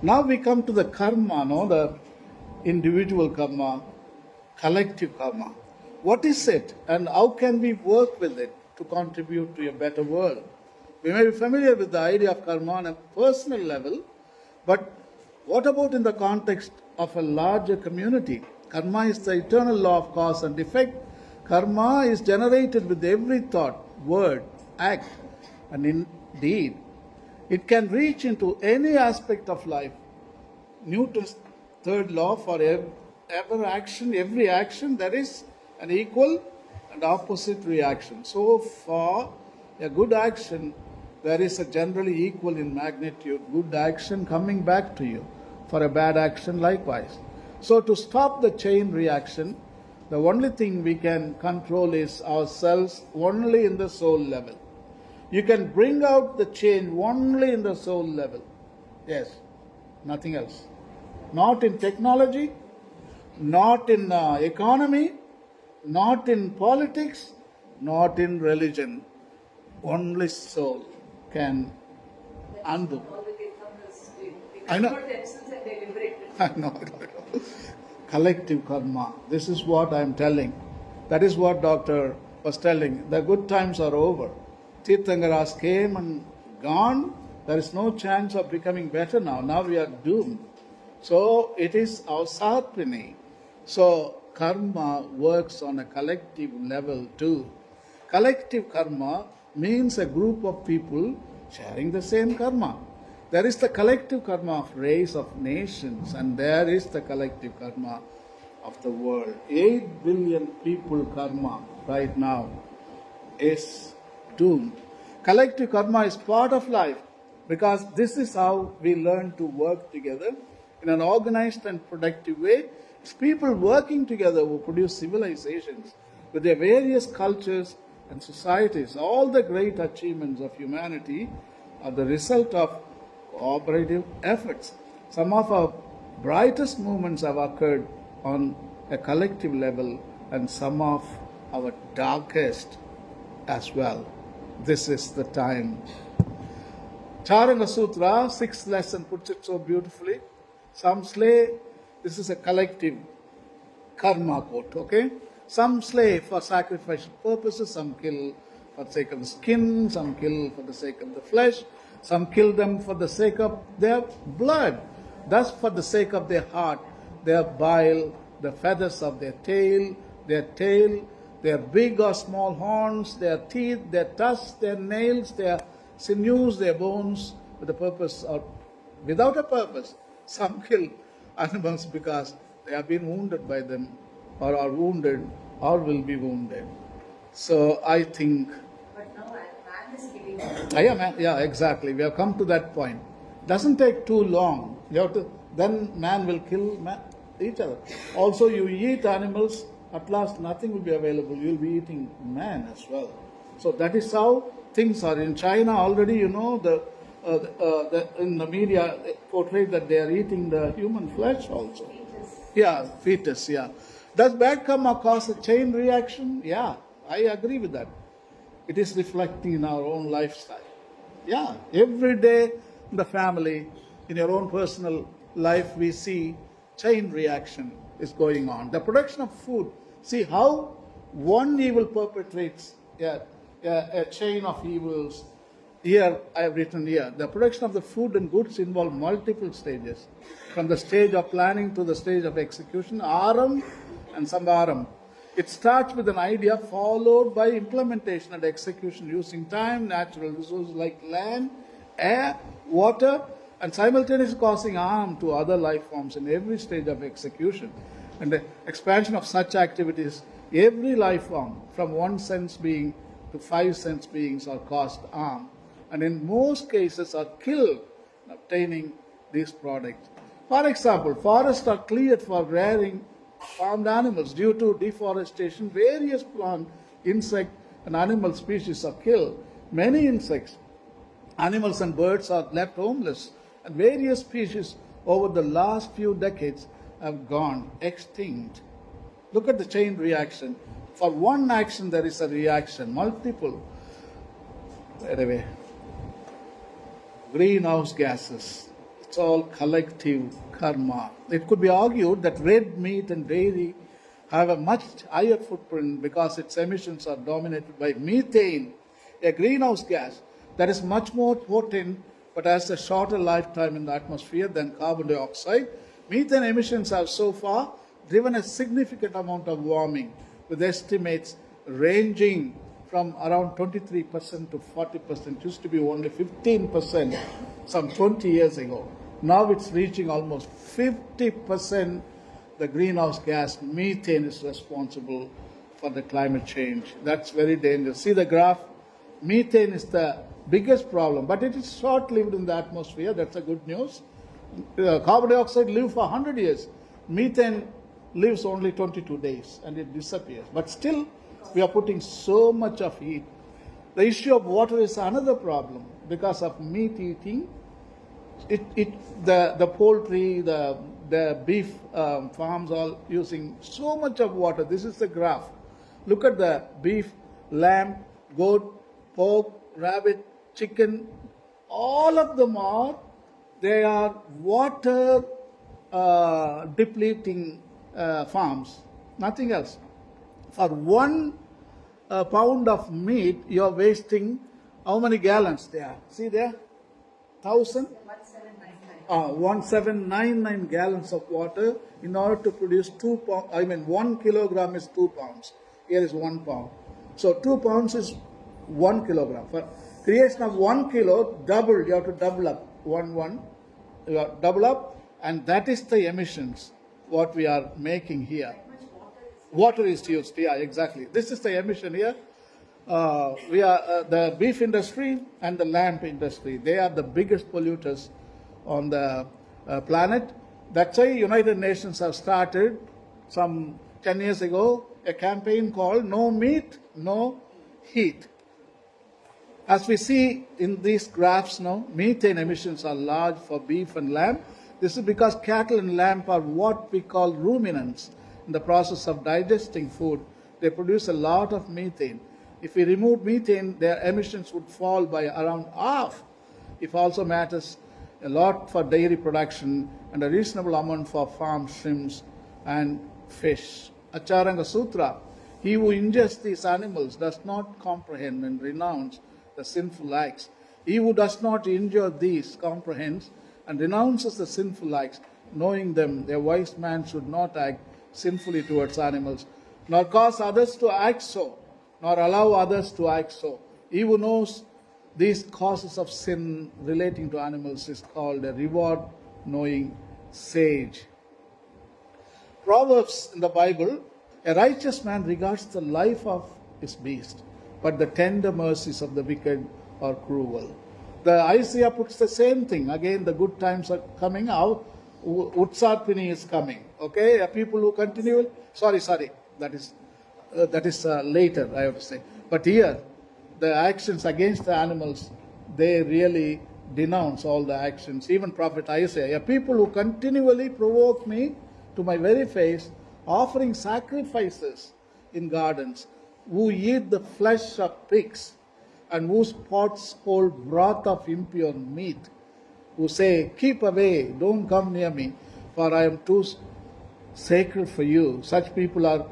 Now we come to the karma, no? The individual karma, collective karma. What is it and how can we work with it to contribute to a better world? We may be familiar with the idea of karma on a personal level, but what about in the context of a larger community? Karma is the eternal law of cause and effect. Karma is generated with every thought, word, act, and indeed, it can reach into any aspect of life. Newton's third law: for every action, there is an equal and opposite reaction. So, for a good action, there is a generally equal in magnitude good action coming back to you. For a bad action, likewise. So, to stop the chain reaction, the only thing we can control is ourselves only in the soul level. You can bring out the change only in the soul level. Yes, nothing else. Not in technology, not in economy, not in politics, not in religion. Only soul can undo. I know. I know. Collective karma. This is what I am telling. That is what Doctor was telling. The good times are over. Tirthangaras came and gone. There is no chance of becoming better now. Now we are doomed. So it is our sarpini. So karma works on a collective level too. Collective karma means a group of people sharing the same karma. There is the collective karma of race, of nations, and there is the collective karma of the world. 8 billion people karma right now is doomed. Collective karma is part of life because this is how we learn to work together in an organized and productive way. It's people working together who produce civilizations with their various cultures and societies. All the great achievements of humanity are the result of cooperative efforts. Some of our brightest movements have occurred on a collective level and some of our darkest as well. This is the time. Charanga Sutra, 6th lesson, puts it so beautifully. Some slay, this is a collective karma quote, okay? Some slay for sacrificial purposes, some kill for the sake of the skin, some kill for the sake of the flesh, some kill them for the sake of their blood, thus for the sake of their heart, their bile, the feathers of their tail, their big or small horns, their teeth, their tusks, their nails, their sinews, their bones, with a purpose or without a purpose. Some kill animals because they have been wounded by them, or are wounded, or will be wounded. So I think. But now man is killing. Yeah, exactly. We have come to that point. Doesn't take too long. Then man will kill each other. Also, you eat animals, at last nothing will be available. You will be eating man as well. So that is how things are. In China already, in the media portrayed that they are eating the human flesh also. Fetus, yeah. Does bad karma cause a chain reaction? Yeah, I agree with that. It is reflecting in our own lifestyle. Yeah, every day in the family, in your own personal life, we see chain reaction is going on. The production of food. See how one evil perpetrates a chain of evils. Here, I have written here, the production of the food and goods involve multiple stages. From the stage of planning to the stage of execution, aram and sambharam. It starts with an idea followed by implementation and execution using time, natural resources like land, air, water, and simultaneously causing harm to other life forms in every stage of execution. And the expansion of such activities, every life form, from 1 sense being to 5 sense beings, are caused harm, and in most cases are killed in obtaining these products. For example, forests are cleared for rearing farmed animals. Due to deforestation, various plant, insect, and animal species are killed. Many insects, animals, and birds are left homeless, and various species over the last few decades have gone extinct. Look at the chain reaction. For one action, there is a reaction, multiple. By the way, greenhouse gases, It's all collective karma. It could be argued that red meat and dairy have a much higher footprint because its emissions are dominated by methane, a greenhouse gas that is much more potent but has a shorter lifetime in the atmosphere than carbon dioxide. Methane emissions have so far driven a significant amount of warming, with estimates ranging from around 23% to 40%. It used to be only 15% some 20 years ago. Now it's reaching almost 50%. The greenhouse gas methane is responsible for the climate change. That's very dangerous. See the graph? Methane is the biggest problem, but it is short-lived in the atmosphere. That's a good news. Carbon dioxide lives for 100 years. Methane lives only 22 days and it disappears. But still, we are putting so much of heat. The issue of water is another problem because of meat eating. The poultry, the beef farms are using so much of water. This is the graph. Look at the beef, lamb, goat, pork, rabbit, chicken. All of them are water depleting farms. Nothing else. For 1 pound of meat, you are wasting how many gallons there? See there? 1,000? 1799 gallons of water in order to produce 2 pounds. 1 kilogram is 2 pounds. Here is 1 pound. So 2 pounds is 1 kilogram. For creation of 1 kilo, double, you have to double up. You have to double up, and that is the emissions what we are making here. Water is used, yeah, exactly. This is the emission here. We are the beef industry and the lamb industry. They are the biggest polluters on the planet. That's why United Nations have started some 10 years ago a campaign called No Meat, No Heat. As we see in these graphs now, methane emissions are large for beef and lamb. This is because cattle and lamb are what we call ruminants. In the process of digesting food, they produce a lot of methane. If we remove methane, their emissions would fall by around half. It also matters a lot for dairy production and a reasonable amount for farm shrimps and fish. Acharanga Sutra, he who ingests these animals does not comprehend and renounce the sinful acts. He who does not injure these comprehends and renounces the sinful acts, knowing them, a wise man should not act sinfully towards animals, nor cause others to act so, nor allow others to act so. He who knows these causes of sin relating to animals is called a reward-knowing sage. Proverbs in the Bible, a righteous man regards the life of his beast, but the tender mercies of the wicked are cruel. The Isaiah puts the same thing. Again, the good times are coming out. Utsarpini is coming. Okay, people who continue. Sorry, that is later, I have to say. But here, the actions against the animals, they really denounce all the actions. Even Prophet Isaiah, people who continually provoke me to my very face, offering sacrifices in gardens, who eat the flesh of pigs, and whose pots hold broth of impure meat, who say, keep away, don't come near me, for I am too sacred for you. Such people are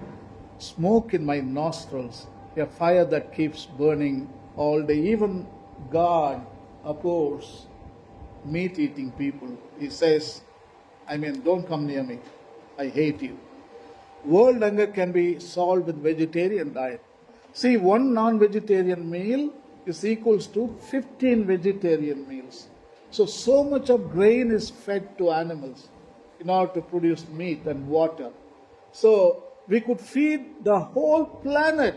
smoke in my nostrils, a fire that keeps burning all day. Even God abhors meat-eating people. He says, don't come near me. I hate you. World hunger can be solved with vegetarian diet. See, one non-vegetarian meal is equals to 15 vegetarian meals. So much of grain is fed to animals in order to produce meat and water. So we could feed the whole planet